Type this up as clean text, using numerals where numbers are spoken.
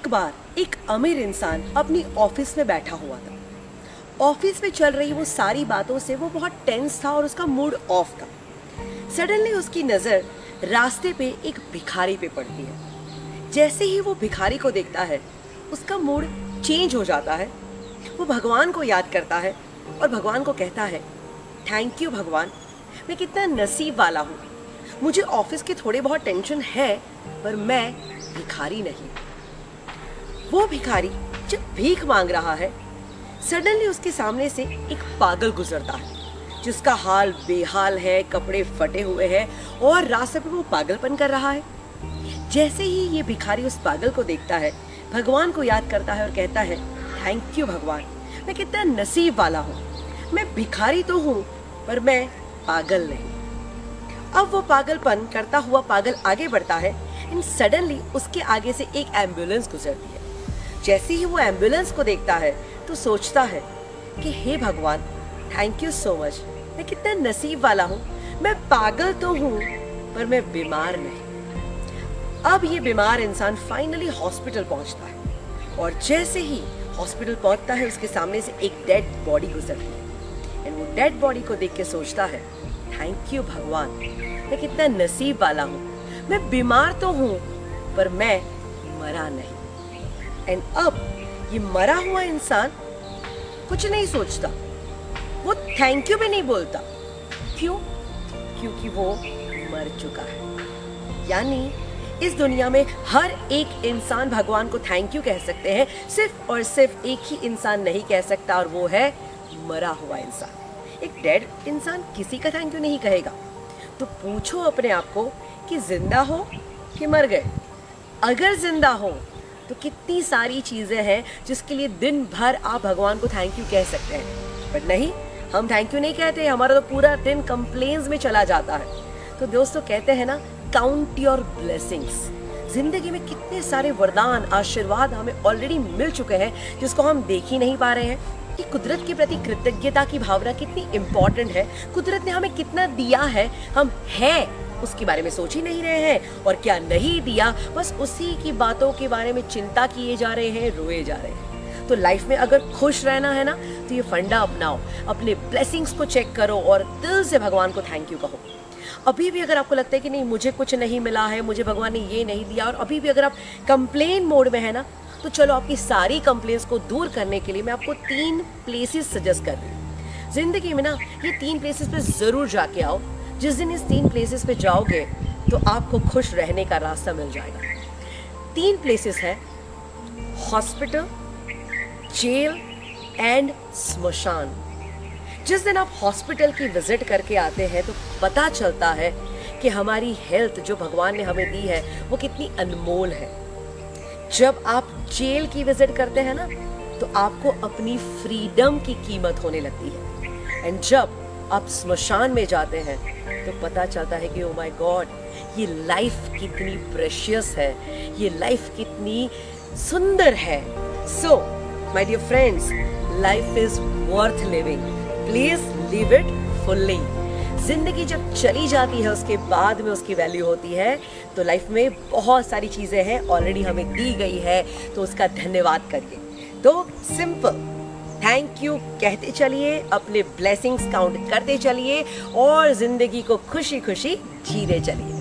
एक बार एक अमीर इंसान अपनी ऑफिस में बैठा हुआ था। ऑफिस में चल रही वो सारी बातों से वो बहुत टेंस था और उसका मूड ऑफ था। सडनली उसकी नज़र रास्ते पे एक भिखारी पे पड़ती है। जैसे ही वो भिखारी को देखता है उसका मूड चेंज हो जाता है। वो भगवान को याद करता है और भगवान को कहता है, थैंक यू भगवान, मैं कितना नसीब वाला हूँ। मुझे ऑफिस की थोड़ी बहुत टेंशन है पर मैं भिखारी नहीं। वो भिखारी जब भीख मांग रहा है, सडनली उसके सामने से एक पागल गुजरता है जिसका हाल बेहाल है, कपड़े फटे हुए हैं और रास्ते पे वो पागलपन कर रहा है। जैसे ही ये भिखारी उस पागल को देखता है, भगवान को याद करता है और कहता है, थैंक यू भगवान, मैं कितना नसीब वाला हूँ। मैं भिखारी तो हूँ पर मैं पागल नहीं। अब वो पागलपन करता हुआ पागल आगे बढ़ता है एंड सडनली उसके आगे से एक एम्बुलेंस गुजरती है। जैसे ही वो एम्बुलेंस को देखता है तो सोचता है कि हे भगवान, थैंक यू सो मच, मैं कितना नसीब वाला हूँ। मैं पागल तो हूँ पर मैं बीमार नहीं। अब ये बीमार इंसान फाइनली हॉस्पिटल पहुँचता है और जैसे ही हॉस्पिटल पहुँचता है उसके सामने से एक डेड बॉडी गुजरती है एंड वो डेड बॉडी को देख के सोचता है, थैंक यू भगवान, मैं कितना नसीब वाला हूँ। मैं बीमार तो हूँ पर मैं मरा नहीं। एंड अब ये मरा हुआ इंसान कुछ नहीं सोचता, वो थैंक यू भी नहीं बोलता। क्यों? क्योंकि वो मर चुका है। यानी इस दुनिया में हर एक इंसान भगवान को थैंक यू कह सकते हैं, सिर्फ और सिर्फ एक ही इंसान नहीं कह सकता और वो है मरा हुआ इंसान। एक डेड इंसान किसी का थैंक यू नहीं कहेगा। तो पूछो अपने आप को कि जिंदा हो कि मर गए। अगर जिंदा हो तो कितनी सारी चीजें हैं जिसके लिए दिन भर आप भगवान को थैंक यू कह सकते हैं, बट नहीं, हम थैंक यू नहीं कहते। हमारा तो पूरा दिन कंप्लेन्स में चला जाता है। तो दोस्तों कहते हैं ना, काउंट योर ब्लेसिंग्स। जिंदगी में कितने सारे वरदान, आशीर्वाद हमें ऑलरेडी मिल चुके हैं जिसको हम देख ही नहीं पा रहे हैं। कि कुदरत के प्रति कृतज्ञता की भावना कितनी इम्पोर्टेंट है। कुदरत ने हमें कितना दिया है, हम हैं उसके बारे में सोच ही नहीं रहे हैं, और क्या नहीं दिया बस उसी की बातों के बारे में चिंता किए जा रहे हैं, रोए जा रहे हैं। तो लाइफ में अगर खुश रहना है ना तो ये फंडा अपनाओ, अपने ब्लेसिंग्स को चेक करो और दिल से भगवान को थैंक यू कहो। अभी भी अगर आपको लगता है कि नहीं मुझे कुछ नहीं मिला है, मुझे भगवान ने ये नहीं दिया, और अभी भी अगर आप कंप्लेन मोड में है ना, तो चलो आपकी सारी कंप्लेंट्स को दूर करने के लिए मैं आपको 3 प्लेसेस सजेस्ट कर रही हूँ। जिंदगी में ना ये 3 प्लेसेस पे जरूर जाके आओ। जिस दिन इस 3 प्लेसेस पे जाओगे तो आपको खुश रहने का रास्ता मिल जाएगा। 3 प्लेसेस है हॉस्पिटल, जेल एंड स्मशान। जिस दिन आप हॉस्पिटल की विजिट करके आते हैं तो पता चलता है कि हमारी हेल्थ जो भगवान ने हमें दी है वो कितनी अनमोल है। जब आप जेल की विजिट करते हैं ना तो आपको अपनी फ्रीडम की कीमत होने लगती है। एंड जब आप स्मशान में जाते हैं तो पता चलता है कि ओ माय गॉड, ये लाइफ कितनी प्रेशियस है, ये लाइफ कितनी सुंदर है। So my dear friends, life is worth living, please live it fully. जिंदगी जब चली जाती है उसके बाद में उसकी वैल्यू होती है। तो लाइफ में बहुत सारी चीजें हैं ऑलरेडी हमें दी गई है, तो उसका धन्यवाद करिए। तो सिंपल थैंक यू कहते चलिए, अपने ब्लेसिंग्स काउंट करते चलिए और जिंदगी को खुशी खुशी जीने चलिए।